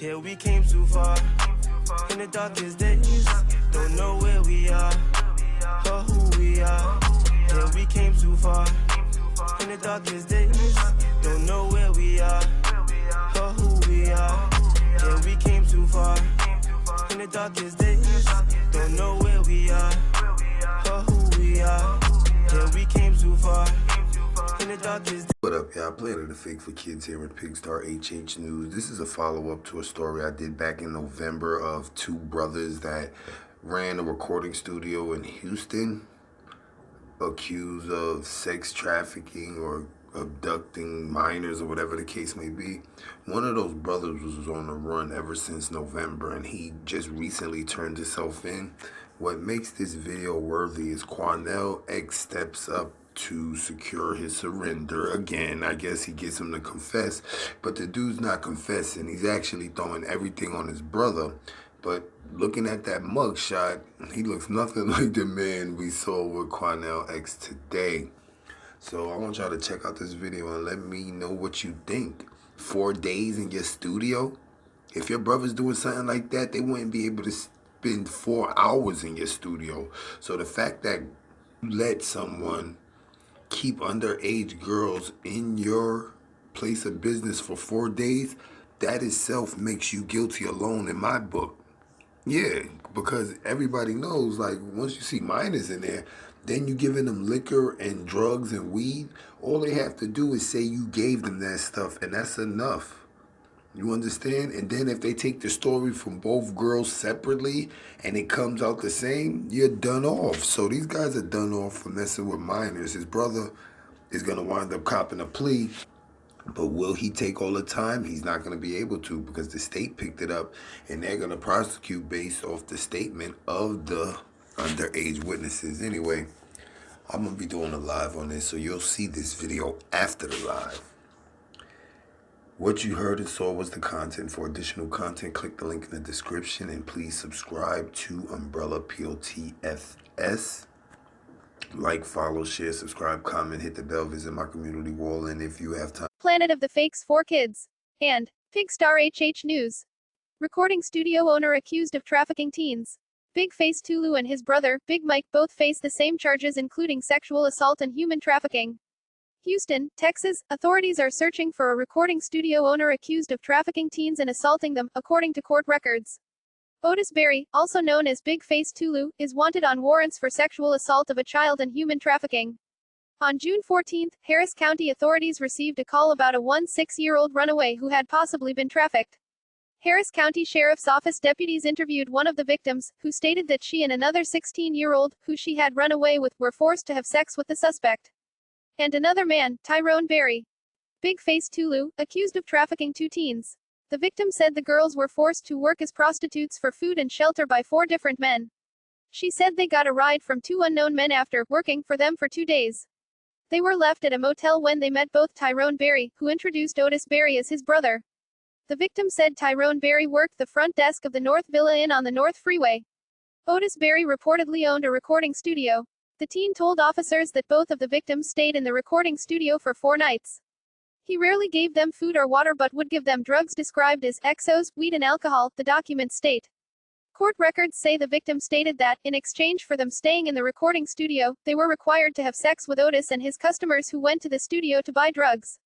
Yeah, we came too far. In the darkest days, don't know where we are or who we are. Yeah, we came too far. In the darkest days, don't know where we are or who we are. Yeah, we came too far. In the darkest days, don't know where we are or who we are. Yeah, we came too far. In the darkest days. What up, y'all? Planet the Fake for Kids here with Big Face H News. This is a follow-up to a story I did back in November of two brothers that ran a recording studio in Houston, accused of sex trafficking or abducting minors or whatever the case may be. One of those brothers was on the run ever since November, and he just recently turned himself in. What makes this video worthy is Quanell X steps up to secure his surrender. Again, I guess he gets him to confess, but the dude's not confessing. He's actually throwing everything on his brother. But looking at that mugshot, he looks nothing like the man we saw with Quanell X today. So I want y'all to check out this video and let me know what you think. 4 days in your studio? If your brother's doing something like that, they wouldn't be able to spend 4 hours in your studio. So the fact that you let someone keep underage girls in your place of business for 4 days, that itself makes you guilty alone in my book. Yeah, because everybody knows, like, once you see minors in there, then you giving them liquor and drugs and weed, all they have to do is say you gave them that stuff, and that's enough. You understand? And then if they take the story from both girls separately and it comes out the same, you're done off. So these guys are done off for messing with minors. His brother is going to wind up copping a plea. But will he take all the time? He's not going to be able to, because the state picked it up and they're going to prosecute based off the statement of the underage witnesses. Anyway, I'm going to be doing a live on this, so you'll see this video after the live. What you heard and saw was the content. For additional content, click the link in the description, and please subscribe to Umbrella Potfs. Like, follow, share, subscribe, comment, hit the bell, visit my community wall, and if you have time. Planet of the Fakes for Kids. And Big Face HH News. Recording studio owner accused of trafficking teens. Big Face Tulu and his brother, Big Mike, both face the same charges, including sexual assault and human trafficking. Houston, Texas, authorities are searching for a recording studio owner accused of trafficking teens and assaulting them, according to court records. Otis, also known as Big Face Tulu, is wanted on warrants for sexual assault of a child and human trafficking. On June 14, Harris County authorities received a call about a 16-year-old runaway who had possibly been trafficked. Harris County Sheriff's Office deputies interviewed one of the victims, who stated that she and another 16-year-old, who she had run away with, were forced to have sex with the suspect. And another man, Tyrone Berry. Big Face Tulu, accused of trafficking 2 teens. The victim said the girls were forced to work as prostitutes for food and shelter by 4 different men. She said they got a ride from 2 unknown men after working for them for 2 days. They were left at a motel when they met both Tyrone Berry, who introduced Otis Berry as his brother. The victim said Tyrone Berry worked the front desk of the North Villa Inn on the North Freeway. Otis Berry reportedly owned a recording studio. The teen told officers that both of the victims stayed in the recording studio for 4 nights. He rarely gave them food or water but would give them drugs described as exos, weed and alcohol, the documents state. Court records say the victim stated that, in exchange for them staying in the recording studio, they were required to have sex with Otis and his customers who went to the studio to buy drugs.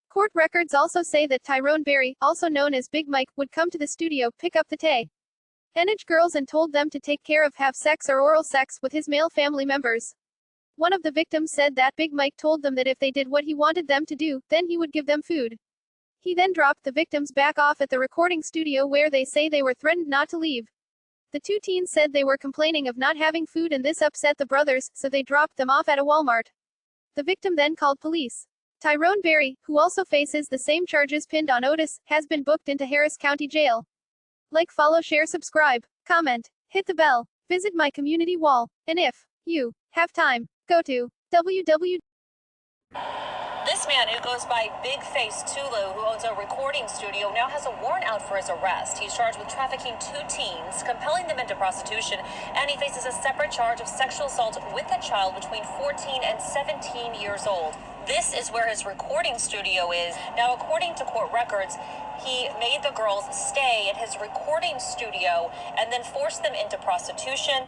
Court records also say that Tyrone Berry, also known as Big Mike, would come to the studio, pick up the teenage girls and told them to take care of have sex or oral sex with his male family members. One of the victims said that Big Mike told them that if they did what he wanted them to do, then he would give them food. He then dropped the victims back off at the recording studio where they say they were threatened not to leave. The 2 teens said they were complaining of not having food and this upset the brothers, so they dropped them off at a Walmart. The victim then called police. Tyrone Berry, who also faces the same charges pinned on Otis, has been booked into Harris County Jail. Like, follow, share, subscribe, comment, hit the bell, visit my community wall, and if you have time, go to www. This man, who goes by Big Face Tulu, who owns a recording studio, now has a warrant out for his arrest. He's charged with trafficking 2 teens, compelling them into prostitution, and he faces a separate charge of sexual assault with a child between 14 and 17 years old. This is where his recording studio is. Now, according to court records, he made the girls stay at his recording studio and then forced them into prostitution.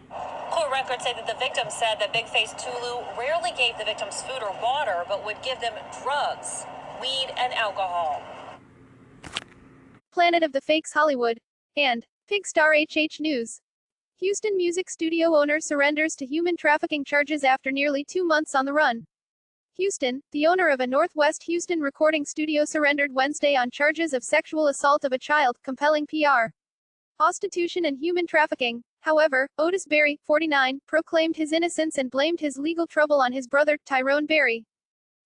Court records say that the victim said that Big Face Tulu rarely gave the victims food or water, but would give them drugs, weed, and alcohol. Planet of the Fakes Hollywood. And Pigstar HH News. Houston music studio owner surrenders to human trafficking charges after nearly 2 months on the run. Houston, the owner of a Northwest Houston recording studio, surrendered Wednesday on charges of sexual assault of a child, compelling PR, prostitution, and human trafficking. However, Otis Berry, 49, proclaimed his innocence and blamed his legal trouble on his brother, Tyrone Berry.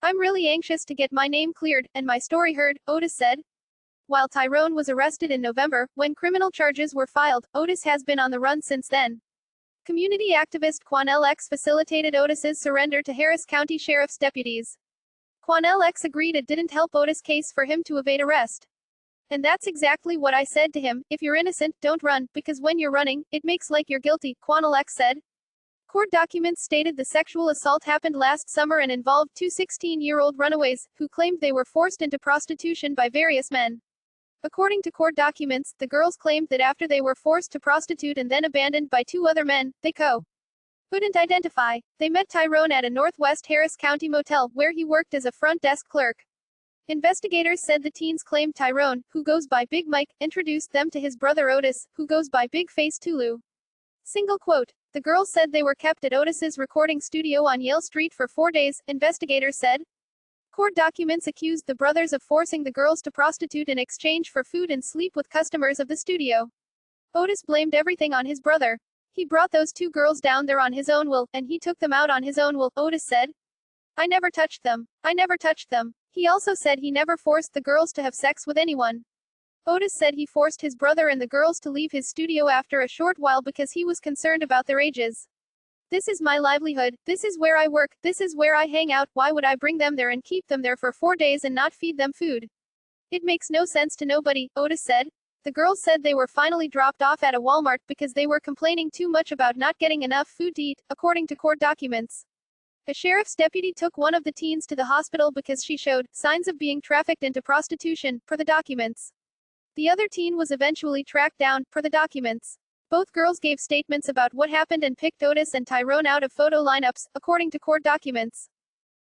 "I'm really anxious to get my name cleared, and my story heard," Otis said. While Tyrone was arrested in November, when criminal charges were filed, Otis has been on the run since then. Community activist Quanell X facilitated Otis's surrender to Harris County Sheriff's deputies. Quanell X agreed it didn't help Otis' case for him to evade arrest. "And that's exactly what I said to him: if you're innocent, don't run, because when you're running, it makes like you're guilty," Quanell X said. Court documents stated the sexual assault happened last summer and involved 2 16-year-old runaways, who claimed they were forced into prostitution by various men. According to court documents, the girls claimed that after they were forced to prostitute and then abandoned by 2 other men, they couldn't identify. They met Tyrone at a Northwest Harris County motel, where he worked as a front desk clerk. Investigators said the teens claimed Tyrone, who goes by Big Mike, introduced them to his brother Otis, who goes by Big Face Tulu. Single quote. The girls said they were kept at Otis's recording studio on Yale Street for 4 days, investigators said. Court documents accused the brothers of forcing the girls to prostitute in exchange for food and sleep with customers of the studio. Otis blamed everything on his brother. "He brought those 2 girls down there on his own will, and he took them out on his own will," Otis said. "I never touched them. I never touched them." He also said he never forced the girls to have sex with anyone. Otis said he forced his brother and the girls to leave his studio after a short while because he was concerned about their ages. "This is my livelihood, this is where I work, this is where I hang out, why would I bring them there and keep them there for 4 days and not feed them food? It makes no sense to nobody," Otis said. The girls said they were finally dropped off at a Walmart because they were complaining too much about not getting enough food to eat, according to court documents. A sheriff's deputy took one of the teens to the hospital because she showed signs of being trafficked into prostitution, per the documents. The other teen was eventually tracked down, per the documents. Both girls gave statements about what happened and picked Otis and Tyrone out of photo lineups, according to court documents.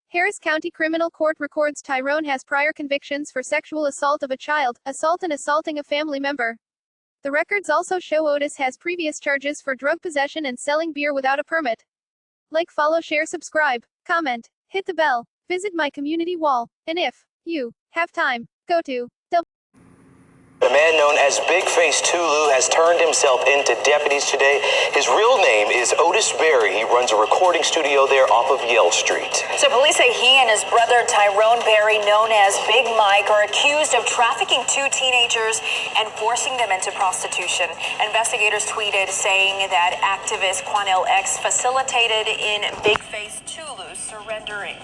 Harris County Criminal Court records Tyrone has prior convictions for sexual assault of a child, assault and assaulting a family member. The records also show Otis has previous charges for drug possession and selling beer without a permit. Like, follow, share, subscribe, comment, hit the bell, visit my community wall, and if you have time, go to The man known as Big Face Tulu has turned himself into deputies today. His real name is Otis Berry. He runs a recording studio there off of Yale Street. So police say he and his brother Tyrone Berry, known as Big Mike, are accused of trafficking 2 teenagers and forcing them into prostitution. Investigators tweeted saying that activist Quanell X facilitated in Big Face Tulu surrendering.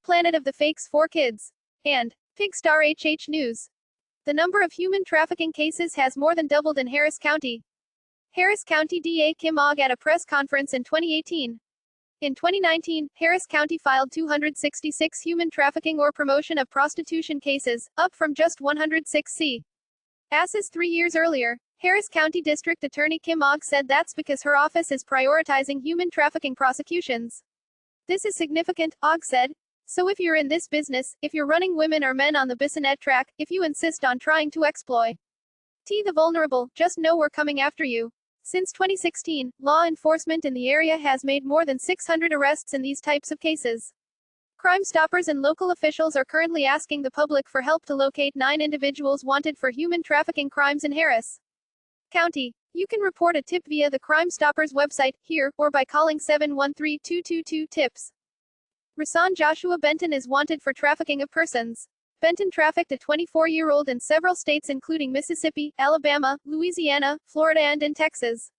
Planet of the Fakes for Kids. And Pigstar HH News. The number of human trafficking cases has more than doubled in Harris County. Harris County DA Kim Ogg at a press conference in 2018. In 2019, Harris County filed 266 human trafficking or promotion of prostitution cases, up from just 106 cases 3 years earlier. Harris County District Attorney Kim Ogg said that's because her office is prioritizing human trafficking prosecutions. "This is significant," Ogg said. "So if you're in this business, if you're running women or men on the Bissonnet track, if you insist on trying to exploit the vulnerable, just know we're coming after you." Since 2016, law enforcement in the area has made more than 600 arrests in these types of cases. Crime Stoppers and local officials are currently asking the public for help to locate 9 individuals wanted for human trafficking crimes in Harris County. You can report a tip via the Crime Stoppers website, here, or by calling 713-222-TIPS. Rasan Joshua Benton is wanted for trafficking of persons. Benton trafficked a 24-year-old in several states including Mississippi, Alabama, Louisiana, Florida and in Texas.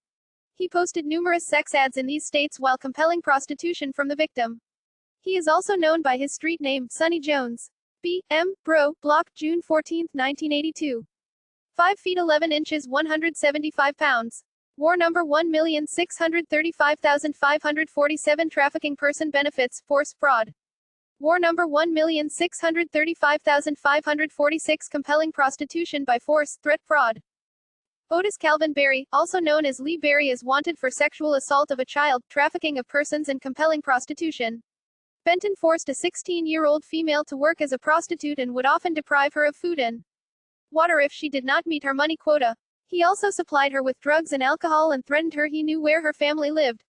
He posted numerous sex ads in these states while compelling prostitution from the victim. He is also known by his street name, Sonny Jones. B.M. Bro, Block, June 14, 1982. 5 feet 11 inches 175 pounds. War number 1,635,547 Trafficking person benefits, force, fraud. War number 1,635,546 Compelling prostitution by force, threat, fraud. Otis Calvin Berry, also known as Lee Berry, is wanted for sexual assault of a child, trafficking of persons and compelling prostitution. Benton forced a 16-year-old female to work as a prostitute and would often deprive her of food and water if she did not meet her money quota. He also supplied her with drugs and alcohol and threatened her he knew where her family lived.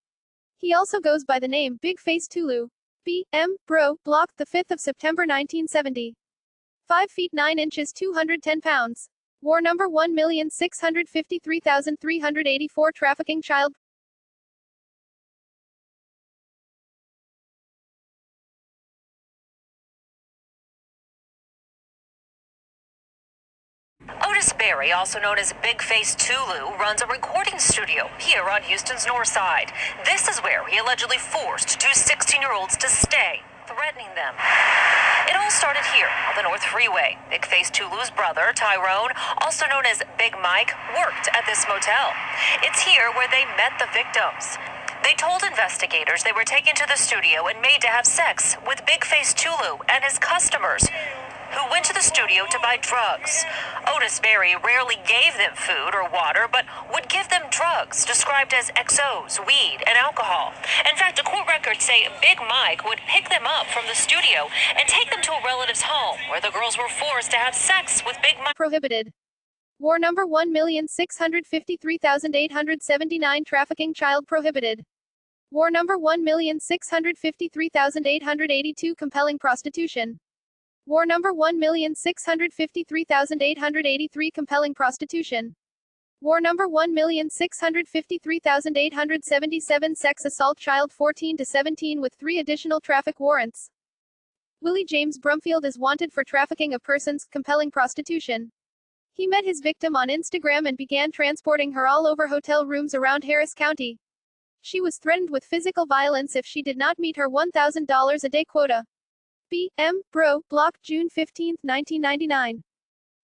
He also goes by the name Big Face Tulu. B.M. Bro, Block, the 5th of September 1970. 5 feet 9 inches 210 pounds. War number 1,653,384 Trafficking child. Otis Berry, also known as Big Face Tulu, runs a recording studio here on Houston's north side. This is where he allegedly forced two 16-year-olds to stay, threatening them. It all started here on the North Freeway. Big Face Tulu's brother, Tyrone, also known as Big Mike, worked at this motel. It's here where they met the victims. They told investigators they were taken to the studio and made to have sex with Big Face Tulu and his customers, who went to the studio to buy drugs. Otis Berry rarely gave them food or water, but would give them drugs described as XOs, weed, and alcohol. In fact, court records say Big Mike would pick them up from the studio and take them to a relative's home, where the girls were forced to have sex with Big Mike. Prohibited. War number 1,653,879 Trafficking child prohibited. War number 1,653,882 Compelling prostitution. War number 1,653,883 Compelling prostitution. War number 1,653,877 Sex assault child 14 to 17 with 3 additional traffic warrants. Willie James Brumfield is wanted for trafficking of persons, compelling prostitution. He met his victim on Instagram and began transporting her all over hotel rooms around Harris County. She was threatened with physical violence if she did not meet her $1,000 a day quota. B.M. Bro, Block, June 15, 1999.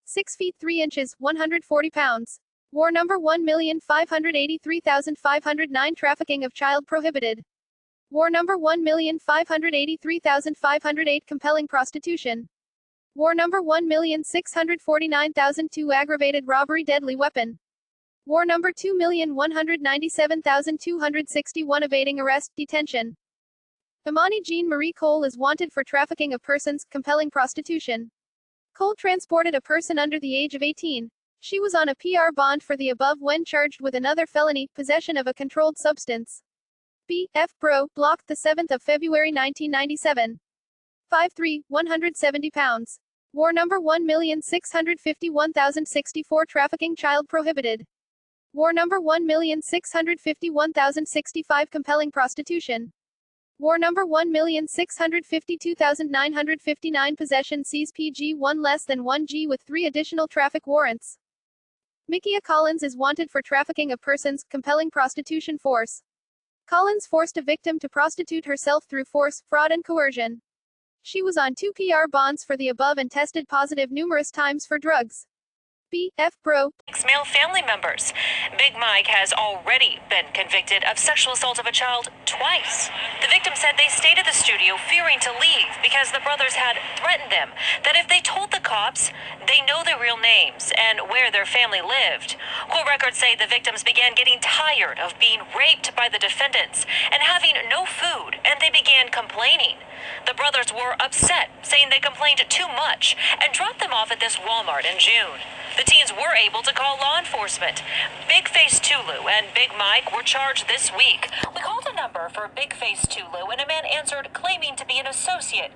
6 feet 3 inches, 140 pounds. War number 1,583,509 Trafficking of child prohibited. War number 1,583,508 Compelling prostitution. War number 1,649,002 Aggravated robbery deadly weapon. War number 2,197,261 Evading arrest, detention. Imani Jean Marie Cole is wanted for trafficking of persons, compelling prostitution. Cole transported a person under the age of 18. She was on a PR bond for the above when charged with another felony, possession of a controlled substance. B.F. Bro, Block, the 7th of February 1997. 5'3", 170 pounds. War number 1,651,064 Trafficking child prohibited. War number 1,651,065 Compelling prostitution. War number 1,652,959 Possession sees PG 1 less than 1G with 3 additional traffic warrants. Mikia Collins is wanted for trafficking of persons, compelling prostitution force. Collins forced a victim to prostitute herself through force, fraud and coercion. She was on 2 PR bonds for the above and tested positive numerous times for drugs. B.F. Bro. Male family members. Big Mike has already been convicted of sexual assault of a child twice. The victim said they stayed at the studio fearing to leave because the brothers had threatened them that if they told the cops, they know their real names and where their family lived. Court records say the victims began getting tired of being raped by the defendants and having no food, and they began complaining. The brothers were upset, saying they complained too much, and dropped them off at this Walmart in June. The teens were able to call law enforcement. Big Face Tulu and Big Mike were charged this week. We called a number for Big Face Tulu, and a man answered claiming to be an associate.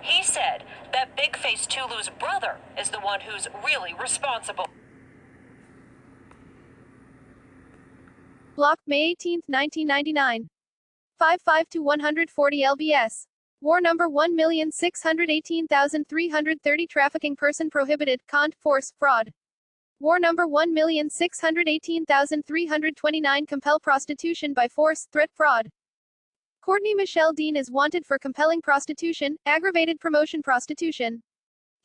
He said that Big Face Tulu's brother is the one who's really responsible. Block, May 18, 1999. 55 to 140 lbs. War number 1,618,330 Trafficking person prohibited, cont, force, fraud. War number 1,618,329 compel prostitution by force, threat fraud. Courtney Michelle Dean is wanted for compelling prostitution, aggravated promotion prostitution.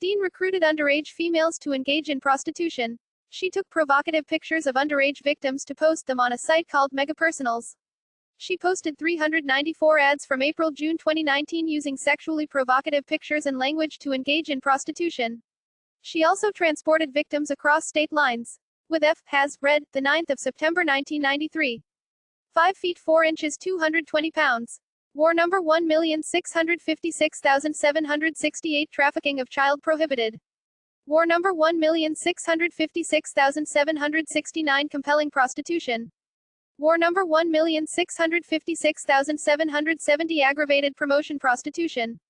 Dean recruited underage females to engage in prostitution. She took provocative pictures of underage victims to post them on a site called Megapersonals. She posted 394 ads from April-June 2019 using sexually provocative pictures and language to engage in prostitution. She also transported victims across state lines. With F. has read, the 9th of September 1993. 5 feet 4 inches 220 pounds. War number 1,656,768 trafficking of child prohibited. War number 1,656,769 compelling prostitution. War number 1,656,770 aggravated promotion prostitution.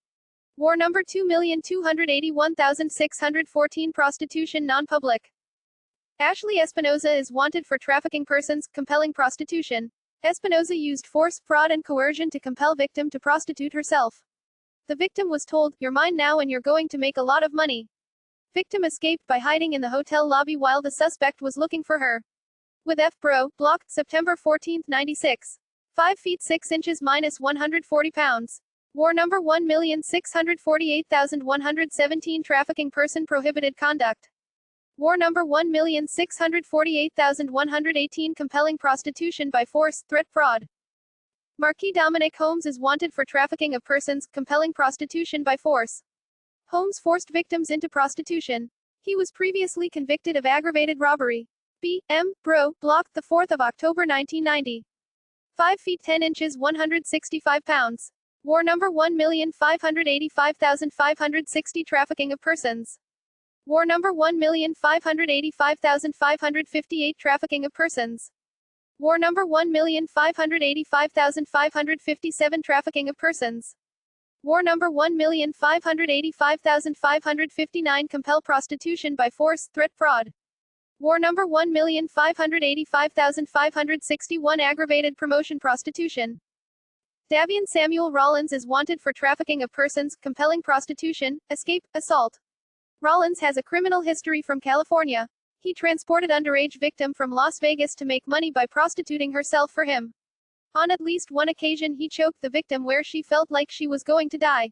War number 2,281,614 prostitution non-public. Ashley Espinoza is wanted for trafficking persons, compelling prostitution. Espinoza used force, fraud and coercion to compel victim to prostitute herself. The victim was told, "You're mine now and you're going to make a lot of money." Victim escaped by hiding in the hotel lobby while the suspect was looking for her. With F. Bro, blocked, September 14, 96. 5 feet 6 inches minus 140 pounds. War number 1,648,117 trafficking person prohibited conduct. War number 1,648,118 compelling prostitution by force, threat fraud. Marquis Dominic Holmes is wanted for trafficking of persons, compelling prostitution by force. Holmes forced victims into prostitution. He was previously convicted of aggravated robbery. B. M. Bro, blocked the 4th of October 1990. 5 feet 10 inches 165 pounds. War number 1,585,560 trafficking of persons. War number 1,585,558 trafficking of persons. War number 1,585,557 trafficking of persons. War number 1,585,559 compel prostitution by force, threat fraud. War number 1,585,561 aggravated promotion prostitution. Davian Samuel Rollins is wanted for trafficking of persons, compelling prostitution, escape, assault. Rollins has a criminal history from California. He transported underage victim from Las Vegas to make money by prostituting herself for him. On at least one occasion he choked the victim where she felt like she was going to die.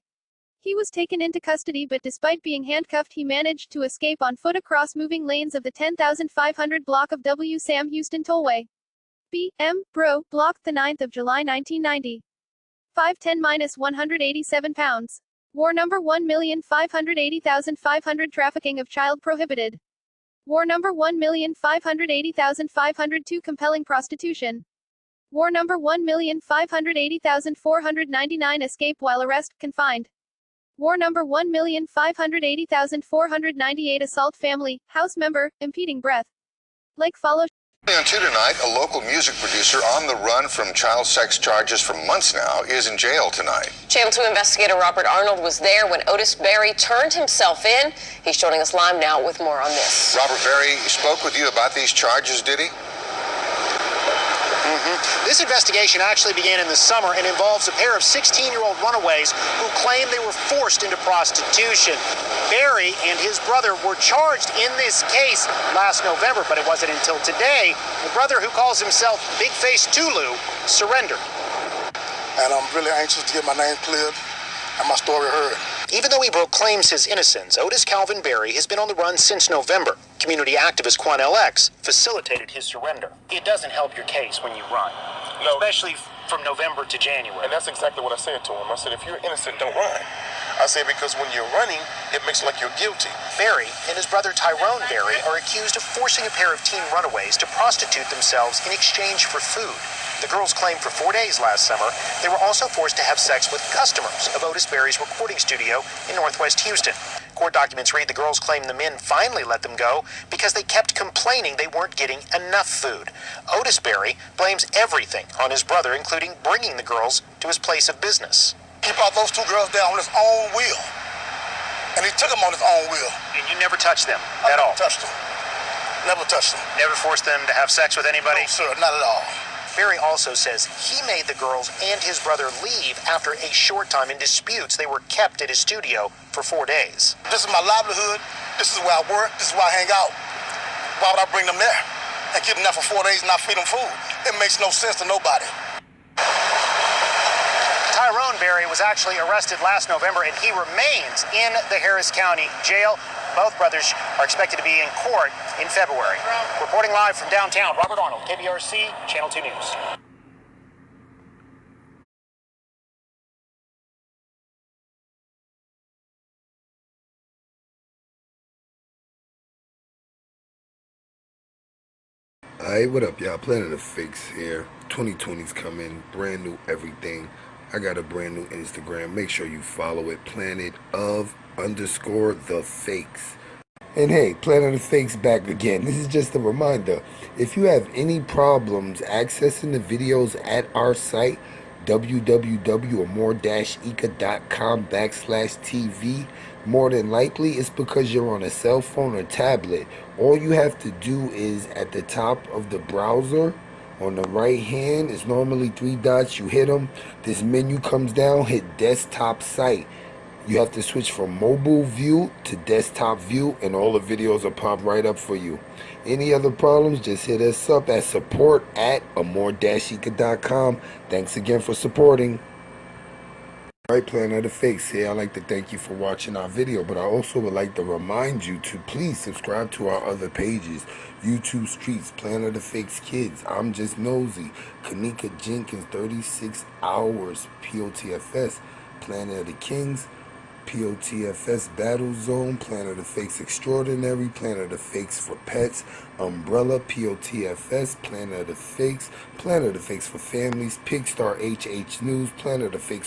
He was taken into custody but despite being handcuffed he managed to escape on foot across moving lanes of the 10,500 block of W. Sam Houston Tollway. B. M. Bro, blocked the 9th of July 1990. 5'10" -187 pounds. War number 1,580,500 trafficking of child prohibited. War number 1,580,502 compelling prostitution. War number 1,580,499 escape while arrest, confined. War number 1,580,498 assault family, house member, impeding breath. Like follow. On 2 tonight, a local music producer on the run from child sex charges for months now is in jail tonight. Channel 2 investigator Robert Arnold was there when Otis Berry turned himself in. He's joining us live now with more on this. Robert Berry spoke with you about these charges, did he? This investigation actually began in the summer and involves a pair of 16-year-old runaways who claim they were forced into prostitution. Berry and his brother were charged in this case last November, but it wasn't until today the brother, who calls himself Big Face Tulu, surrendered. And I'm really anxious to get my name cleared and my story heard. Even though he proclaims his innocence, Otis Calvin Berry has been on the run since November. Community activist Quanell X facilitated his surrender. It doesn't help your case when you run, especially from November to January. And that's exactly what I said to him. I said, if you're innocent, don't run. I said, because when you're running, it makes it like you're guilty. Berry and his brother Tyrone Berry are accused of forcing a pair of teen runaways to prostitute themselves in exchange for food. The girls claimed for 4 days last summer they were also forced to have sex with customers of Otis Berry's recording studio in Northwest Houston. Court documents read the girls claimed the men finally let them go because they kept complaining they weren't getting enough food. Otis Berry blames everything on his brother, including bringing the girls to his place of business. He brought those 2 girls there on his own will. And he took them on his own will. And you never touched them at all? Never touched them. Never touched them. Never forced them to have sex with anybody? No, sir, not at all. Berry also says he made the girls and his brother leave after a short time in disputes. They were kept at his studio for 4 days. This is my livelihood. This is where I work. This is where I hang out. Why would I bring them there and keep them there for 4 days and not feed them food? It makes no sense to nobody. Tyrone Berry was actually arrested last November, and he remains in the Harris County Jail. Both brothers are expected to be in court in February. Reporting live from downtown, Robert Arnold, KBRC, Channel 2 News. Hey, what up, y'all? Planet of Fakes here. 2020's coming, brand new everything. I got a brand new Instagram. Make sure you follow it, Planet_the Fakes. And hey, Planet of Fakes back again. This is just a reminder. If you have any problems accessing the videos at our site, www.amore-ika.com/TV, more than likely it's because you're on a cell phone or tablet. All you have to do is at the top of the browser on the right hand, it's normally 3 dots. You hit them. This menu comes down, hit desktop site. You have to switch from mobile view to desktop view, and all the videos will pop right up for you. Any other problems, just hit us up at support@amore-ika.com. Thanks again for supporting. Alright, Planet of the Fakes here. I'd like to thank you for watching our video, but I also would like to remind you to please subscribe to our other pages. YouTube Streets, Planet of the Fakes Kids, I'm Just Nosy, Kanika Jenkins, 36 Hours, POTFS, Planet of the Kings, POTFS Battle Zone, Planet of the Fakes Extraordinary, Planet of the Fakes for Pets, Umbrella, POTFS, Planet of the Fakes for Families, Pigstar HH News, Planet of the Fakes